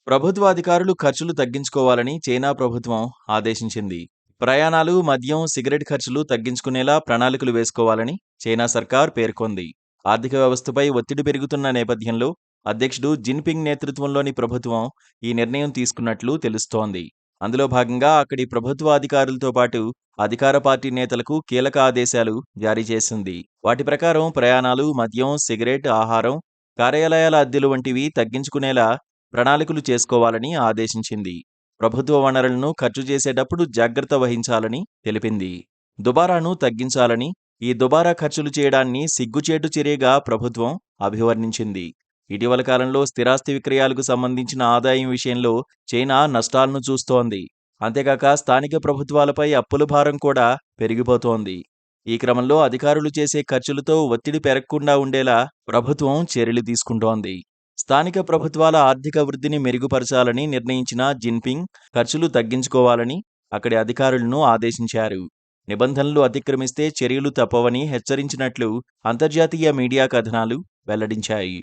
ప్రభుత్వ అధికారులు ఖర్చులు తగ్గించుకోవాలని చైనా ప్రభుత్వం ఆదేశించింది. ప్రయాణాలు, మద్యం, సిగరెట్ ఖర్చులు తగ్గించుకునేలా ప్రణాళికలు వేసుకోవాలని చైనా సర్కార్ పేర్కొంది. ఆర్థిక వ్యవస్థపై ఒత్తిడి పెరుగుతున్న నేపథ్యంలో అధ్యక్షుడు జిన్పింగ్ నేతృత్వంలోని ప్రభుత్వం ఈ నిర్ణయం తీసుకున్నట్లు తెలుస్తోంది. అందులో భాగంగా అక్కడి ప్రభుత్వ అధికారులతో పాటు అధికార పార్టీ నేతలకు కీలక ఆదేశాలు జారీ చేసింది. వాటి ప్రకారం ప్రయాణాలు, మద్యం, సిగరెట్, ఆహారం, కార్యాలయాల అద్దెలు వంటివి తగ్గించుకునేలా ప్రణాళికలు చేసుకోవాలని ఆదేశించింది. ప్రభుత్వ వనరులను ఖర్చు చేసేటప్పుడు జాగ్రత్త వహించాలని తెలిపింది. దుబారాను తగ్గించాలని, ఈ దుబారా ఖర్చులు చేయడాన్ని సిగ్గుచేటు చర్యగా ప్రభుత్వం అభివర్ణించింది. ఇటీవల కాలంలో స్థిరాస్తి విక్రయాలకు సంబంధించిన ఆదాయం విషయంలో చైనా నష్టాలను చూస్తోంది. అంతేకాక స్థానిక ప్రభుత్వాలపై అప్పుల భారం కూడా పెరిగిపోతోంది. ఈ క్రమంలో అధికారులు చేసే ఖర్చులతో ఒత్తిడి పెరగకుండా ఉండేలా ప్రభుత్వం చర్యలు తీసుకుంటోంది. స్థానిక ప్రభుత్వాల ఆర్థిక వృద్ధిని మెరుగుపరచాలని నిర్ణయించిన జిన్పింగ్ ఖర్చులు తగ్గించుకోవాలని అక్కడి అధికారులను ఆదేశించారు. నిబంధనలు అతిక్రమిస్తే చర్యలు తప్పవని హెచ్చరించినట్లు అంతర్జాతీయ మీడియా కథనాలు వెల్లడించాయి.